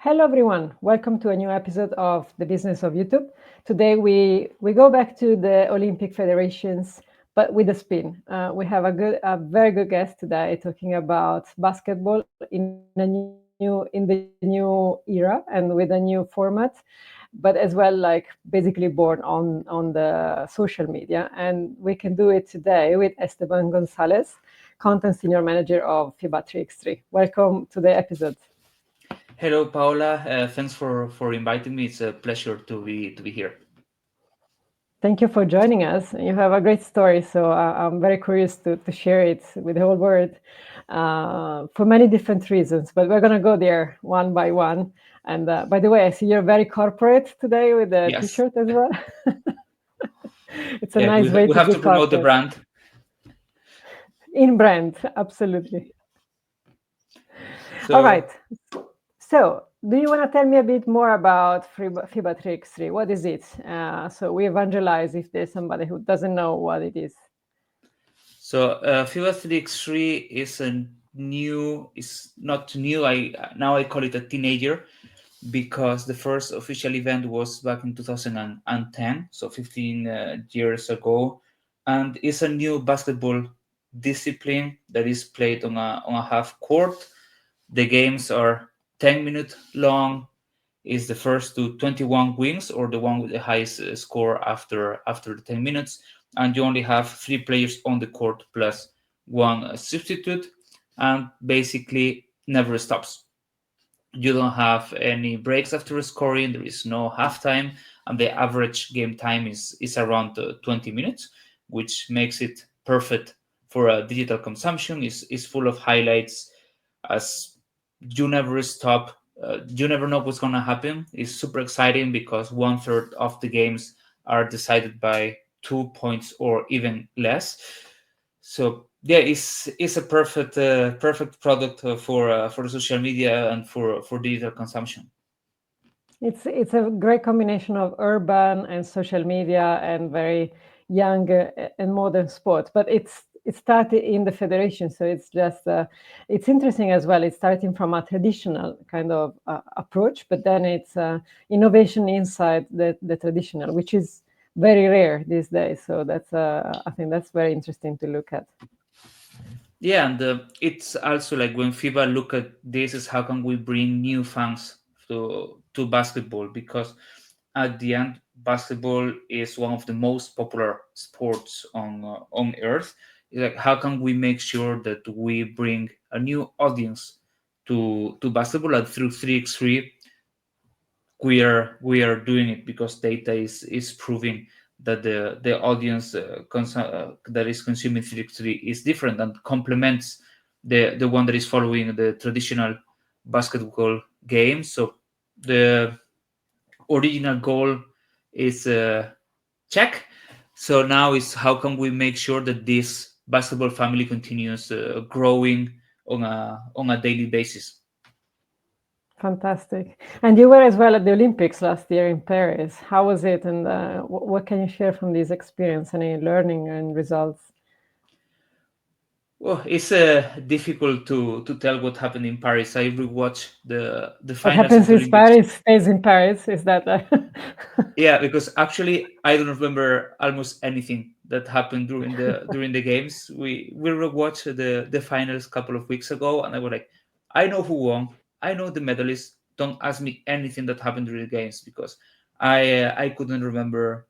Hello, everyone. Welcome to a new episode of The Business of YouTube. Today, we go back to the Olympic federations, but with a spin. We have a very good guest today talking about basketball in the new era and with a new format, but as well, like basically born on the social media. And we can do it today with Esteban Gonzales, Content Senior Manager of FIBA 3x3. Welcome to the episode. Hello, Paola. Thanks for inviting me. It's a pleasure to be here. Thank you for joining us. You have a great story, so I'm very curious to share it with the whole world for many different reasons. But we're going to go there one by one. And by the way, I see you're very corporate today with the Yes. T-shirt as well. It's a Yeah, nice way we to have be to promote the corporate. brand. In brand, absolutely. So, All right. So, do you want to tell me a bit more about FIBA 3x3? What is it? So we evangelize if there's somebody who doesn't know what it is. so FIBA 3x3 is not new. I call it a teenager because the first official event was back in 2010, so 15 years ago, and it's a new basketball discipline that is played on a half court. The games are 10 minutes long. Is the first to 21 wins or the one with the highest score after the 10 minutes, and you only have 3 players on the court plus one substitute, and basically never stops. You don't have any breaks after scoring. There is no halftime, and the average game time is around 20 minutes, which makes it perfect for a digital consumption. Is full of highlights, as you never stop. You never know what's gonna happen. It's super exciting because 1/3 of the games are decided by 2 points or even less. So yeah, it's a perfect product for social media and for digital consumption. It's a great combination of urban and social media and very young and modern sport. But it started in the federation, so it's just it's interesting as well. It's starting from a traditional kind of approach, but then it's innovation inside the traditional, which is very rare these days. So that's I think that's very interesting to look at. Yeah, and it's also like when FIBA look at this is how can we bring new fans to basketball, because at the end basketball is one of the most popular sports on earth. It's like how can we make sure that we bring a new audience to basketball, and through 3x3 we are doing it because data is proving that the audience that is consuming 3x3 is different and complements the one that is following the traditional basketball game. So the original goal is check. So now is how can we make sure that this basketball family continues growing on a daily basis. Fantastic. And you were as well at the Olympics last year in Paris. How was it? And what can you share from this experience? Any learning and results? Well, it's difficult to tell what happened in Paris. I rewatched the What finals of happens the in Olympics. Paris stays in Paris. Is that? Yeah, because actually I don't remember almost anything that happened during the games. We rewatched the finals a couple of weeks ago, and I was like, I know who won. I know the medalists. Don't ask me anything that happened during the games because I couldn't remember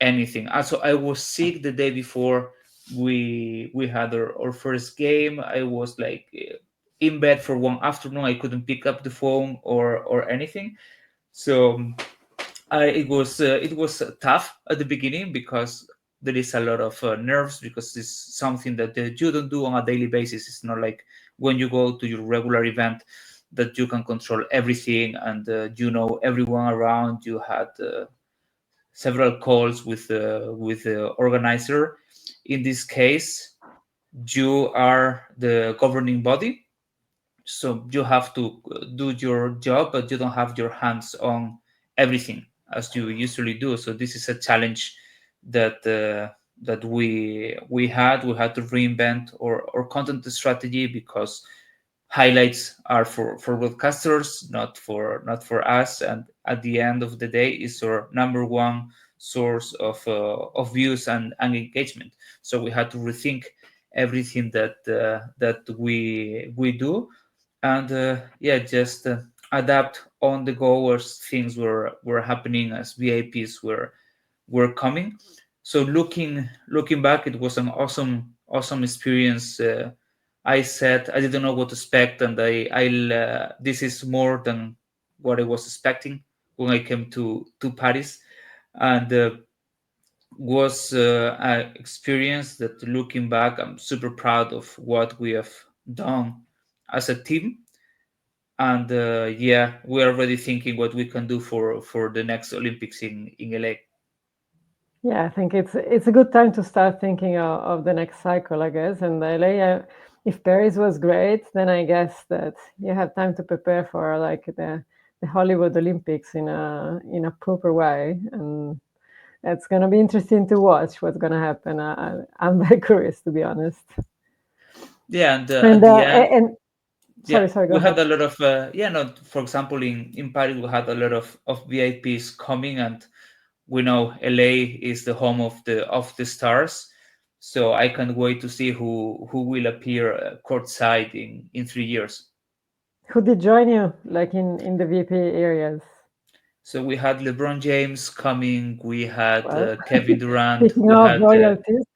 anything. Also, I was sick the day before we had our first game. I was like in bed for one afternoon. I couldn't pick up the phone or anything. So it was tough at the beginning because there is a lot of nerves, because it's something that you don't do on a daily basis. It's not like when you go to your regular event that you can control everything and everyone around. You had several calls with the organizer. In this case, you are the governing body, so you have to do your job, but you don't have your hands on everything as you usually do. So this is a challenge that we had to reinvent our content strategy, because highlights are for broadcasters, not for us, and at the end of the day is our number one source of views and engagement. So we had to rethink everything that we do, and yeah, just adapt on the go as things were happening, as VIPs were coming. So looking back, it was an awesome experience. I said I didn't know what to expect, and I this is more than what I was expecting when I came to Paris, and was an experience that, looking back, I'm super proud of what we have done as a team. And yeah, we're already thinking what we can do for the next Olympics in LA. Yeah, I think it's a good time to start thinking of the next cycle, I guess. And LA, if Paris was great, then I guess that you have time to prepare for like the Hollywood Olympics in a proper way, and it's gonna be interesting to watch what's gonna happen. I'm very curious, to be honest. Yeah, and And at the end, yeah, sorry, go we had ahead. a lot of yeah, no, for example, in Paris we had a lot of VIPs coming, and we know LA is the home of the stars. So I can't wait to see who will appear courtside in 3 years. Who did join you, like in the VP areas? So we had LeBron James coming, we had Well, Kevin Durant, speaking of royalties,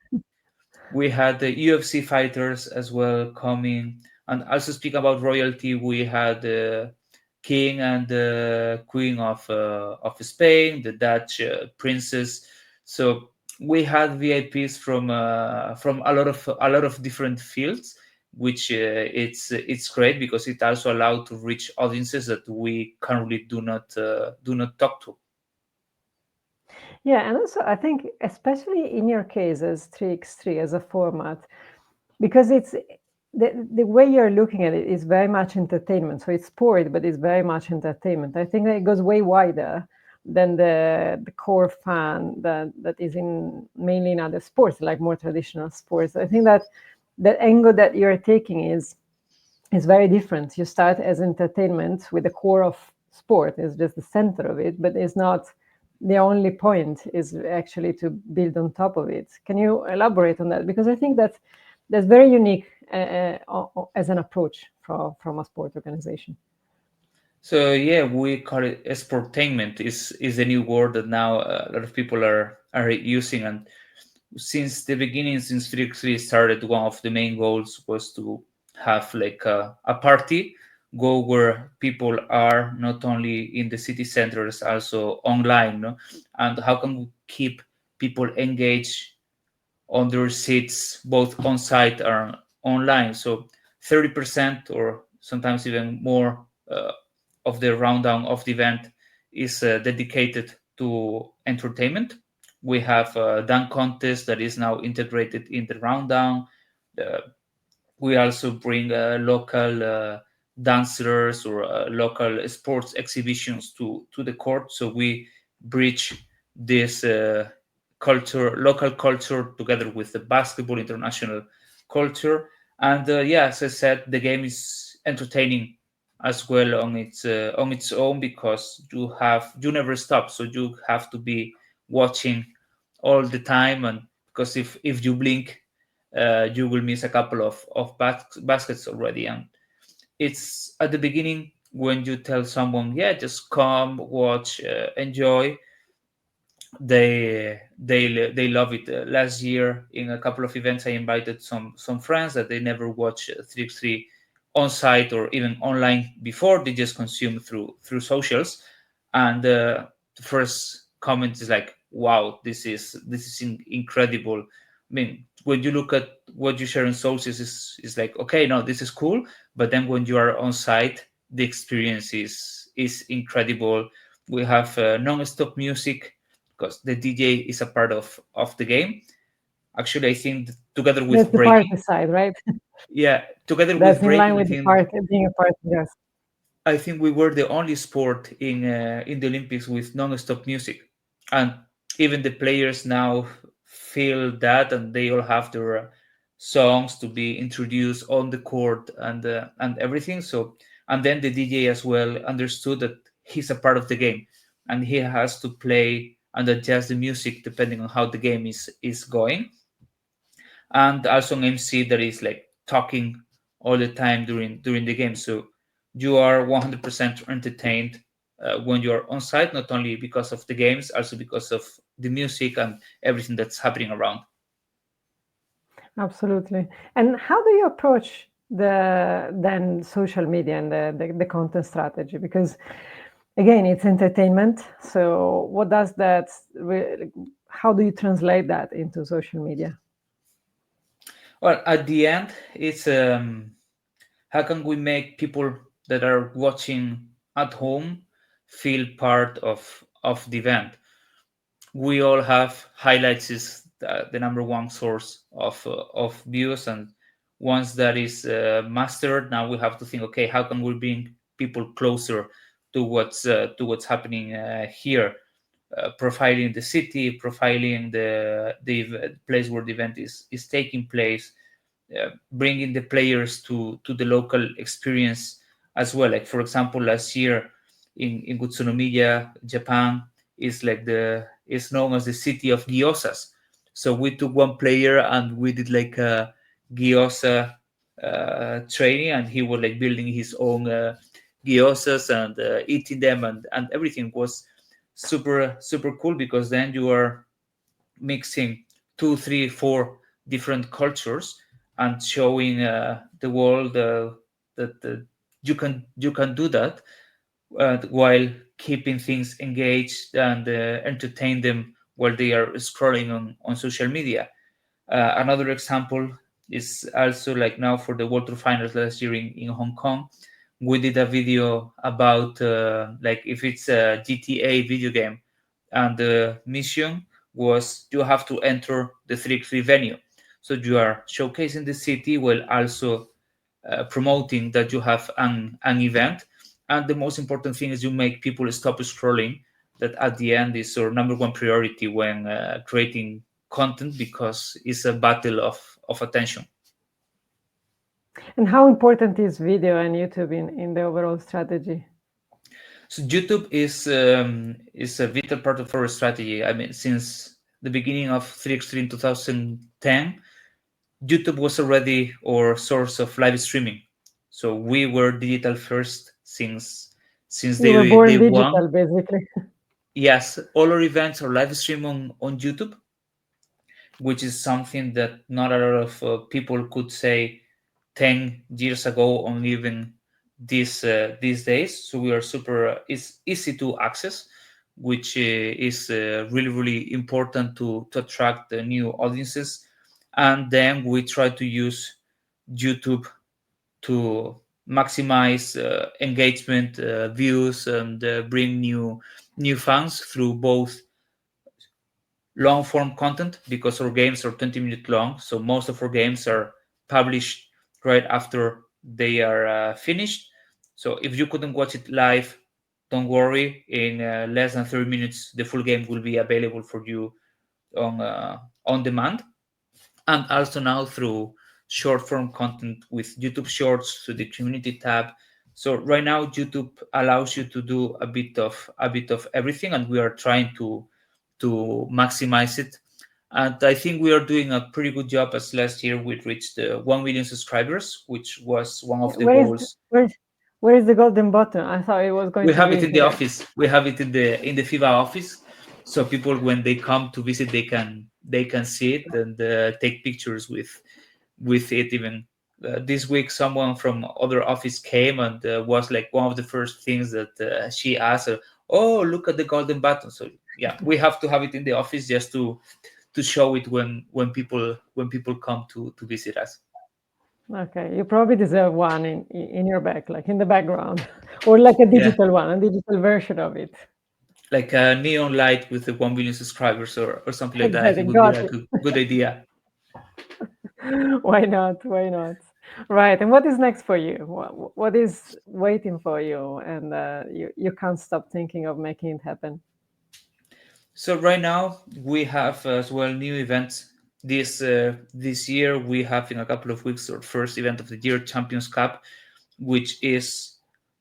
we had the UFC fighters as well coming, and also speak about royalty. We had the king and the queen of Spain, the Dutch princess. So we had VIPs from a lot of different fields, which it's great because it also allowed to reach audiences that we currently do not talk to. yeah, and also I think, especially in your case as 3x3 as a format, because it's the way you're looking at it is very much entertainment. So it's sport, but it's very much entertainment. I think that it goes way wider than the core fan that is in mainly in other sports, like more traditional sports. I think that the angle that you're taking is very different. You start as entertainment with the core of sport is just the center of it, but it's not the only point. Is actually to build on top of it. Can you elaborate on that? Because I think that's very unique as an approach from a sport organization. So yeah, we call it sportainment. Is a new word that now a lot of people are using. And since the beginning, since 3x3 started, one of the main goals was to have like a party, go where people are, not only in the city centers, also online, no? And how can we keep people engaged on their seats, both on site or online? So 30% or sometimes even more of the rundown of the event is dedicated to entertainment. We have a dunk contest that is now integrated in the rundown. Uh, we also bring local dancers or local sports exhibitions to the court. So we bridge this local culture, together with the basketball international culture. And yeah, as I said, the game is entertaining as well on its own, because you never stop. So you have to be watching all the time, and because if you blink, you will miss a couple of baskets already. And it's at the beginning when you tell someone, yeah, just come, watch, enjoy, they love it. Last year, in a couple of events, I invited some friends that they never watched 3x3 on site or even online before. They just consume through socials, and the first comment is like, "Wow, this is incredible." I mean, when you look at what you share in socials, is like, okay, no, this is cool, but then when you are on site, the experience is incredible. We have non-stop music because the DJ is a part of the game. Actually, I think together That's with the breaking, party side, right? yeah, together with That's in line breaking, with the party, being a party. Yes. I think we were the only sport in the Olympics with non-stop music, and even the players now feel that, and they all have songs to be introduced on the court and everything. So and then the DJ as well understood that he's a part of the game and he has to play and adjust the music depending on how the game is going. And also an MC that is like talking all the time during the game. So you are 100% entertained when you are on site, not only because of the games, also because of the music and everything that's happening around. Absolutely. And how do you approach the then social media and the content strategy? Because again, it's entertainment. So what does that? How do you translate that into social media? Well, at the end, it's how can we make people that are watching at home feel part of the event? We all have highlights is the number one source of views, and once that is mastered, now we have to think, okay, how can we bring people closer to what's happening here, profiling the city, profiling the place where the event is taking place, bringing the players to the local experience as well. Like for example, last year in Utsunomiya, Japan, is like the is known as the city of gyozas. So we took one player and we did like a gyoza training, and he was like building his own gyozas and eating them, and everything was super cool because then you are mixing two, three, four different cultures and showing the world that you can do that while keeping things engaged and entertain them while they are scrolling on social media. Another example is also like now for the World Tour Finals last year in Hong Kong. We did a video about like if it's a GTA video game, and the mission was you have to enter the 3x3 venue. So you are showcasing the city while also promoting that you have an event. And the most important thing is you make people stop scrolling. That at the end is our number one priority when creating content, because it's a battle of attention. And how important is video and YouTube in the overall strategy? So YouTube is a vital part of our strategy. I mean, since the beginning of 3x3 in 2010, YouTube was already our source of live streaming. So we were digital first since You were day born one. digital, basically. Yes, all our events are live stream on YouTube, which is something that not a lot of people could say 10 years ago, or even these days. So we are super it's easy to access, which is really important to attract the new audiences. And then we try to use YouTube to maximize engagement, views, and bring new fans through both long form content, because our games are 20-minute long. So most of our games are published right after they are finished. So if you couldn't watch it live, don't worry. In less than 30 minutes, the full game will be available for you on demand. And also now through short form content with YouTube Shorts, to the community tab. So right now YouTube allows you to do a bit of everything, and we are trying to maximize it. And I think we are doing a pretty good job, as last year we reached 1 million subscribers, which was one of the Where is goals. where is the golden button? I thought it was going We to have be it in the here. office. We have it in the FIBA office. So people, when they come to visit, they can see it and take pictures with it. Even this week, someone from other office came, and was like one of the first things that she asked, "Oh, look at the golden button." So yeah, we have to have it in the office just to show it when people come to visit us. Okay, you probably deserve one in your back, like in the background, or like a Yeah, digital one, a digital version of it. like a neon light with the 1 million subscribers, or something like that. I Exactly, think would be got a it. good idea. Why not? Why not? Right. And what is next for you? What is waiting for you? And you can't stop thinking of making it happen. So right now we have as well new events this year we have in a couple of weeks our first event of the year, Champions Cup, which is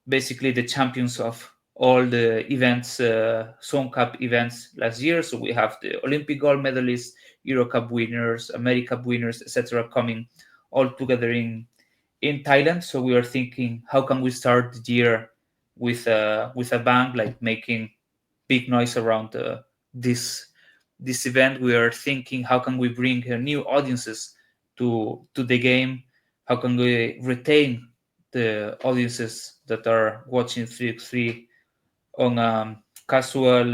basically the champions of all the events, Zone Cup events last year. So we have the Olympic gold medalists, Euro Cup winners, America Cup winners, etc., coming all together in Thailand. So we are thinking, how can we start the year with a bang, like making big noise around this event. We are thinking, how can we bring new audiences to the game? How can we retain the audiences that are watching 3x3 on casual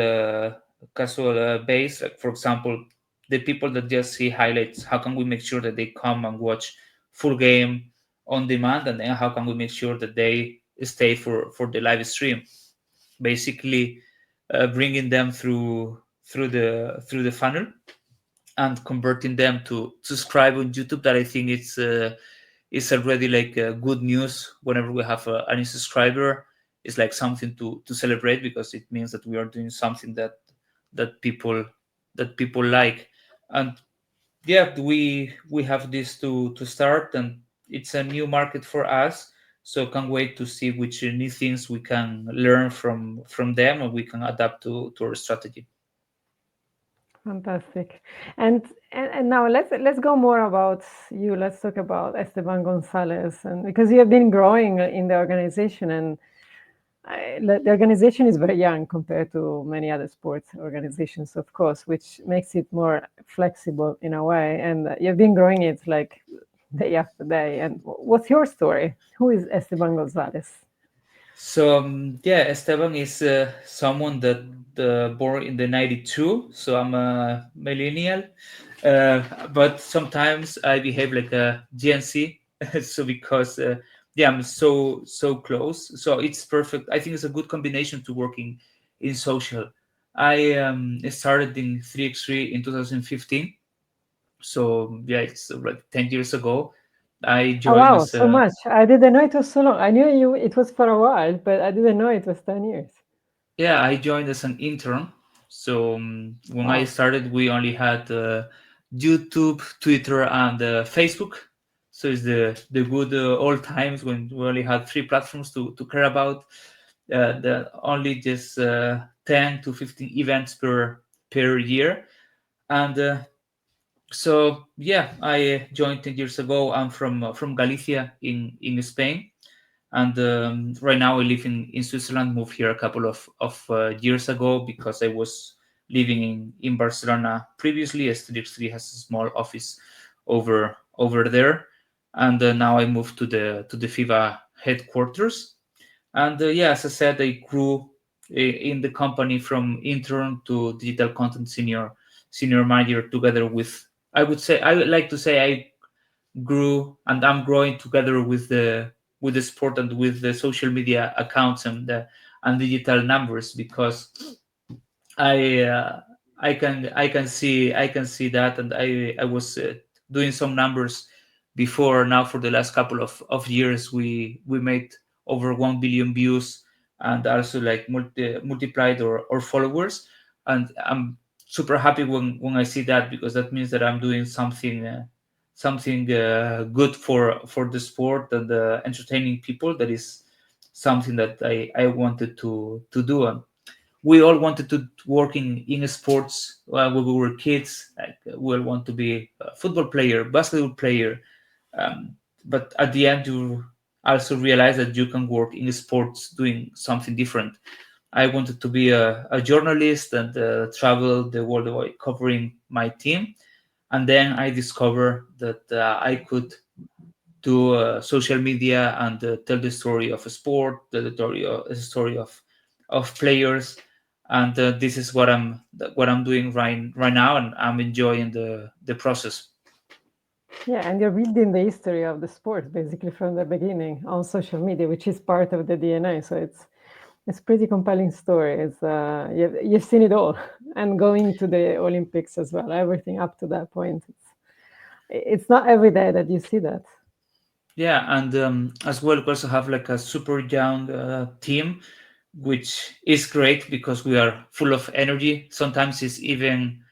base? Like, for example, the people that just see highlights, how can we make sure that they come and watch full game on demand? And then how can we make sure that they stay for the live stream? Basically, bringing them through the funnel and converting them to subscribe on YouTube. That I think it's already like good news. Whenever we have a new subscriber, it's like something to celebrate, because it means that we are doing something that people that people like. And yeah, we have this to start, and it's a new market for us. So can't wait to see which new things we can learn from them, and we can adapt to our strategy. Fantastic. And now let's go more about you. Let's talk about Esteban Gonzales, and because you have been growing in the organization, and the organization is very young compared to many other sports organizations, of course, which makes it more flexible in a way. And you've been growing it like day after day. And what's your story? Who is Esteban Gonzales? So yeah, Esteban is someone that born in the '92, so I'm a millennial. But sometimes I behave like a Gen Z, so because yeah, I'm so close. So it's perfect. I think it's a good combination to working in social. I started in 3x3 in 2015, so yeah, it's like 10 years ago. I Oh, joined wow, as so a much. I didn't know it was so long. I knew it was for a while, but I didn't know it was 10 years. Yeah, I joined as an intern. So when I Wow. started, we only had YouTube, Twitter, and Facebook. So it's the good old times when we only had three platforms to care about. The only just 10 to 15 events per year. And so yeah, I joined 10 years ago. I'm from Galicia in Spain, and right now I live in Switzerland. Moved here a couple of years ago because I was living in Barcelona previously. S3 has a small office over there, and now I moved to the FIBA headquarters. And yeah, as I said, I grew in the company from intern to digital content senior manager, together with, I would like to say I grew, and I'm growing together with the sport and with the social media accounts and digital numbers, because I uh, I can see that, and I was doing some numbers before. Now for the last couple of years, we made over 1 billion views, and also like multiplied our followers, and I'm super happy when I see that, because that means that I'm doing something good for the sport and entertaining people. That is something that I wanted to do. And we all wanted to work in sports when we were kids. Like we all want to be a football player, basketball player, um, but at the end you also realize that you can work in sports doing something different. I wanted to be a journalist and travel the world covering my team, and then I discovered that I could do social media and tell the story of a sport, tell the story of players, and this is what I'm doing right now, and I'm enjoying the process. Yeah, and you're building the history of the sport basically from the beginning on social media, which is part of the DNA. So it's pretty compelling story. You've seen it all, and going to the Olympics as well. Everything up to that point. It's not every day that you see that. Yeah, and as well, we also have like a super young team, which is great because we are full of energy. Sometimes it's even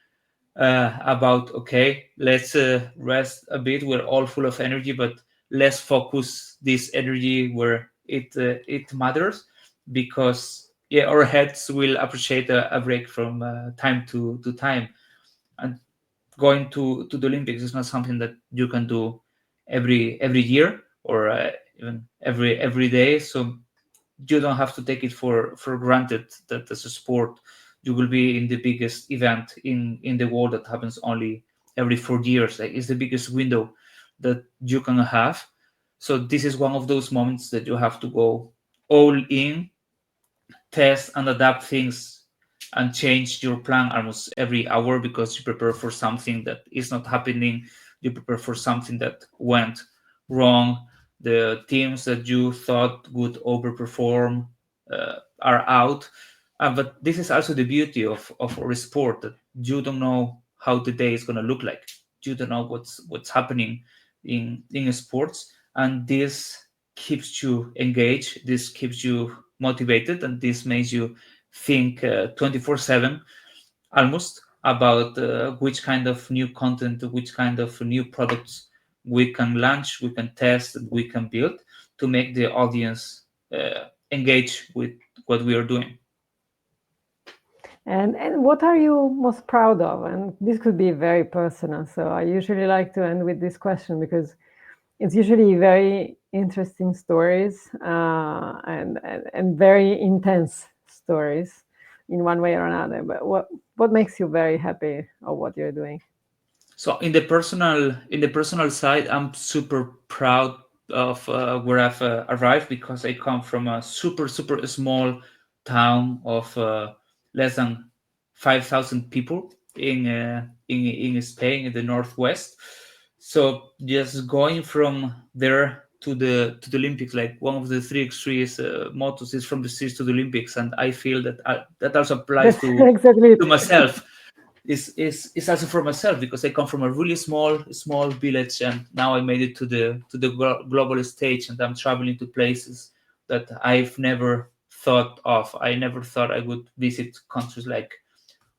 about, okay, let's rest a bit. We're all full of energy, but let's focus this energy where it matters, because yeah, our heads will appreciate a break from time to time. And going to the Olympics is not something that you can do every year, or even every day. So you don't have to take it for granted that as a sport you will be in the biggest event in the world that happens only every 4 years. Like, it's the biggest window that you can have. So this is one of those moments that you have to go all in, test and adapt things, and change your plan almost every hour, because you prepare for something that is not happening. You prepare for something that went wrong. The teams that you thought would overperform are out. But this is also the beauty of our sport, that you don't know how the day is going to look like. You don't know what's happening in sports, and this keeps you engaged. This keeps you motivated, and this makes you think 24/7 almost about which kind of new content, which kind of new products we can launch, we can test, we can build to make the audience engage with what we are doing. And what are you most proud of? And this could be very personal. So I usually like to end with this question, because it's usually very interesting stories, and very intense stories in one way or another. But what makes you very happy of what you're doing? So in the personal side, I'm super proud of where I've arrived, because I come from a super small town of less than 5,000 people in Spain, in the northwest. So just going from there to the Olympics, like one of the 3x3's mottos is from the seas to the Olympics, and I feel that that also applies That's exactly it. to myself. Is also for myself, because I come from a really small village, and now I made it to the global stage, and I'm traveling to places that I've never thought of. I never thought I would visit countries like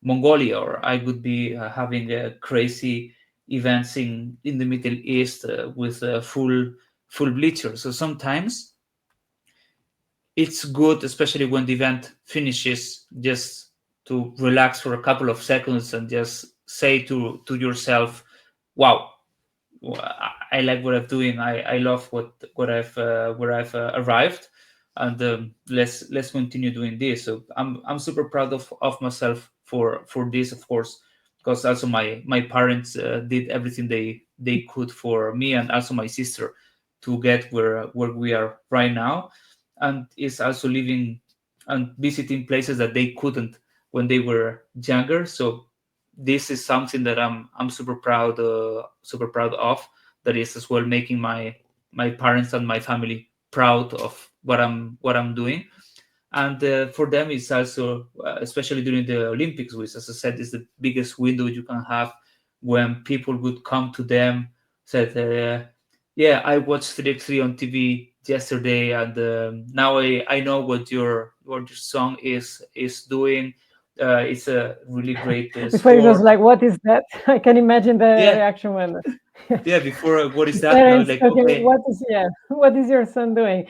Mongolia, or I would be having crazy events in the Middle East with full bleachers. So sometimes it's good, especially when the event finishes, just to relax for a couple of seconds and just say to yourself, "Wow, I like what I'm doing. I love what I've where I've arrived, and let's continue doing this." So I'm super proud of myself for this, of course, because also my parents did everything they could for me, and also my sister, to get where we are right now, and is also living and visiting places that they couldn't when they were younger. So this is something that I'm super proud of. That is as well making my parents and my family proud of what I'm doing. And for them it's also especially during the Olympics, which, as I said, is the biggest window you can have, when people would come to them, said, yeah, I watched 3x3 on TV yesterday, and now I know what your song is doing. It's a really great Before it was sport. like, what is that? I can imagine the Yeah, reaction when yeah. Before, what is that? Now, parents like, talking. okay, What is, yeah? What is your son doing?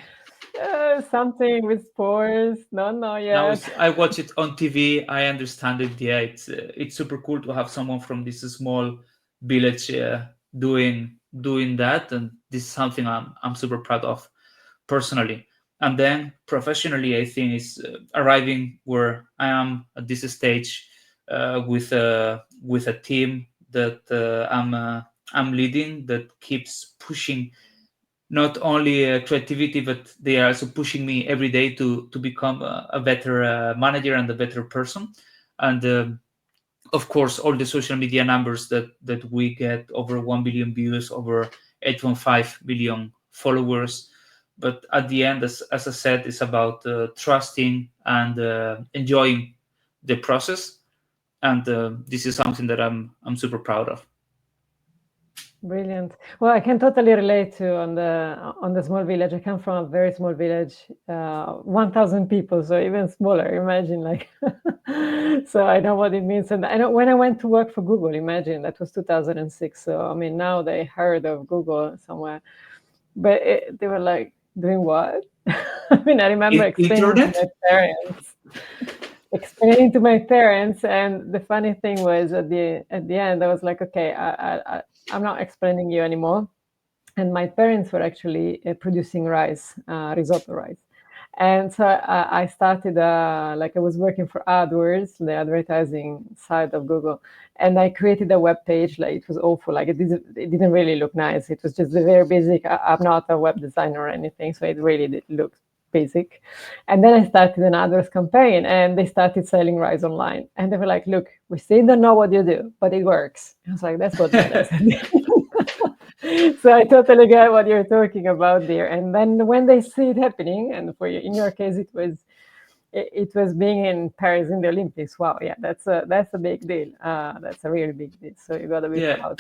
Something with sports. Don't know now yet. I watch it on TV. I understand it. Yeah, it's super cool to have someone from this small village doing that, and this is something I'm super proud of personally. And then professionally, I think is arriving where I am at this stage with a team that I'm leading, that keeps pushing not only creativity, but they are also pushing me every day to become a better manager and a better person. And of course, all the social media numbers that we get, over 1 billion views, over 8.5 million followers. But at the end, as I said, it's about trusting and enjoying the process. And this is something that I'm super proud of. Brilliant. Well, I can totally relate to on the small village. I come from a very small village, 1,000 people, so even smaller. Imagine, like, so I know what it means. And I know when I went to work for Google. Imagine that was 2006. So I mean, now they heard of Google somewhere, but they were like, doing what? I mean, I remember explaining to Internet? my parents explaining to my parents, and the funny thing was at the end I was like, okay, I'm not explaining you anymore. And my parents were actually producing rice, risotto rice. And so I started, like I was working for AdWords, the advertising side of Google, and I created a web page. Like, it was awful. Like, it didn't really look nice. It was just the very basic. I'm not a web designer or anything, so it really did look basic. And then I started an AdWords campaign, and they started selling rice online. And they were like, "Look, we still don't know what you do, but it works." I was like, "That's what matters." So I totally get what you're talking about there. And then when they see it happening, and for you, in your case, it was being in Paris in the Olympics. Wow, yeah, that's a big deal. That's a really big deal. So you gotta be Yeah, proud.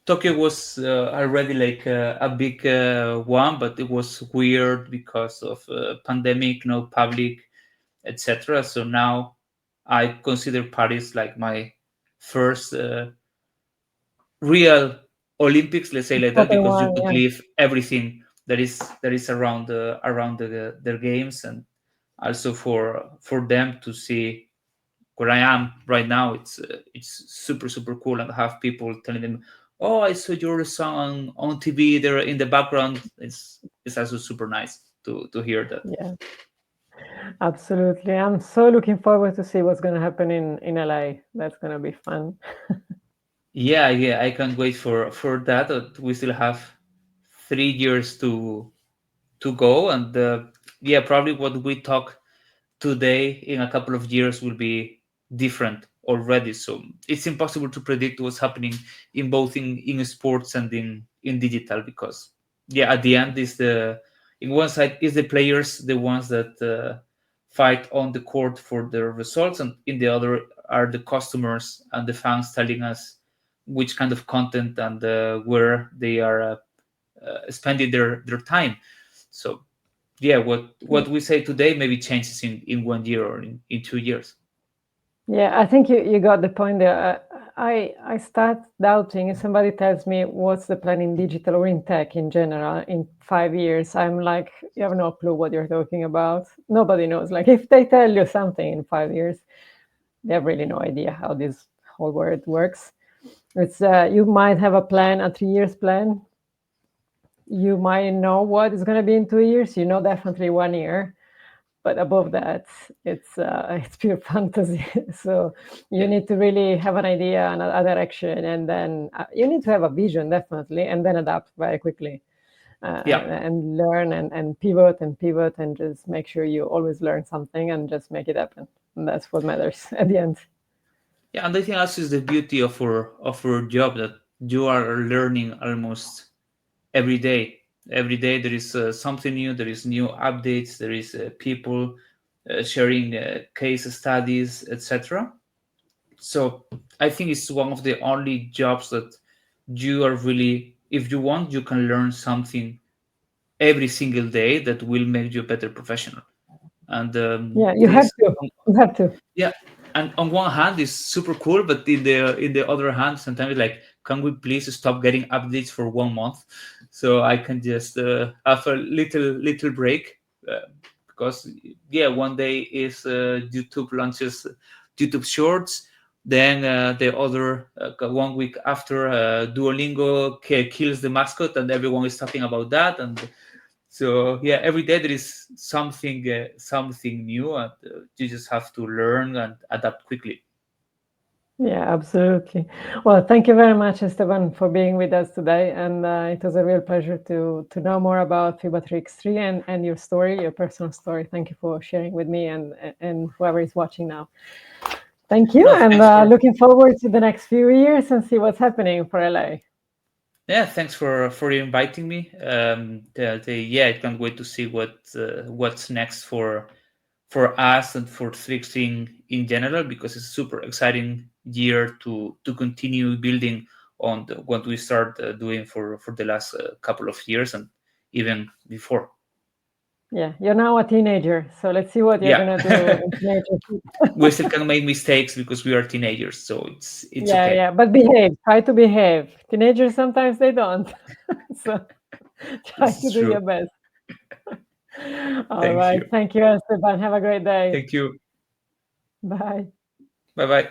Tokyo was already like a big one, but it was weird because of pandemic, no public, etc. So now I consider Paris like my first real Olympics, let's say like that, Proper because you one, could yeah. live everything that is around their games, and also for them to see where I am right now. It's super cool, and have people telling them, "Oh, I saw your song on TV there in the background." It's also super nice to hear that. Yeah, absolutely. I'm so looking forward to see what's gonna happen in LA. That's gonna be fun. Yeah, I can't wait for that. We still have 3 years to go, and yeah, probably what we talk today in a couple of years will be different already. So it's impossible to predict what's happening in both in sports and in digital, because yeah, at the end is the in one side is the players, the ones that fight on the court for their results, and in the other are the customers and the fans telling us which kind of content and where they are spending their time. So yeah, what we say today maybe changes in 1 year or in 2 years. Yeah, I think you got the point there. I start doubting if somebody tells me what's the plan in digital or in tech in general in 5 years. I'm like, you have no clue what you're talking about. Nobody knows. Like, if they tell you something in 5 years, they have really no idea how this whole world works. It's you might have a plan, a 3 years plan. You might know what is going to be in 2 years. You know definitely 1 year, but above that, it's pure fantasy. So you Yeah, need to really have an idea and a direction, and then you need to have a vision, definitely, and then adapt very quickly, yeah, and learn and pivot and just make sure you always learn something and just make it happen. And that's what matters at the end. yeah. And I think that's is the beauty of our job, that you are learning almost every day. Every day there is something new. There is new updates. There is people sharing case studies, etc. So I think it's one of the only jobs that you are really, if you want, you can learn something every single day that will make you a better professional. And Yeah, you there have is, to. You have to. yeah, and on one hand it's super cool, but in the other hand sometimes it's like, can we please stop getting updates for 1 month so I can just have a little break, because yeah, one day is YouTube launches YouTube Shorts, then the other 1 week after Duolingo kills the mascot and everyone is talking about that. And so yeah, every day there is something new, and you just have to learn and adapt quickly. Yeah, absolutely. Well, thank you very much, Esteban, for being with us today. And it was a real pleasure to know more about FIBA 3x3 and your story, your personal story. Thank you for sharing with me and whoever is watching now. Thank you. No, And thanks for looking forward to the next few years and see what's happening for LA. yeah, thanks for inviting me. Yeah, I can't wait to see what's next for us and for Trixing in general, because it's a super exciting year to continue building on what we start doing for the last couple of years and even before. Yeah, you're now a teenager, so let's see what you're Yeah. gonna do in teenagerhood. We still can make mistakes because we are teenagers, so it's Yeah, okay. yeah, but behave. Try to behave. Teenagers sometimes they don't, so try This to is do your true. best. All Thank right, you. thank you, Esteban. Have a great day. Thank you. Bye. Bye bye.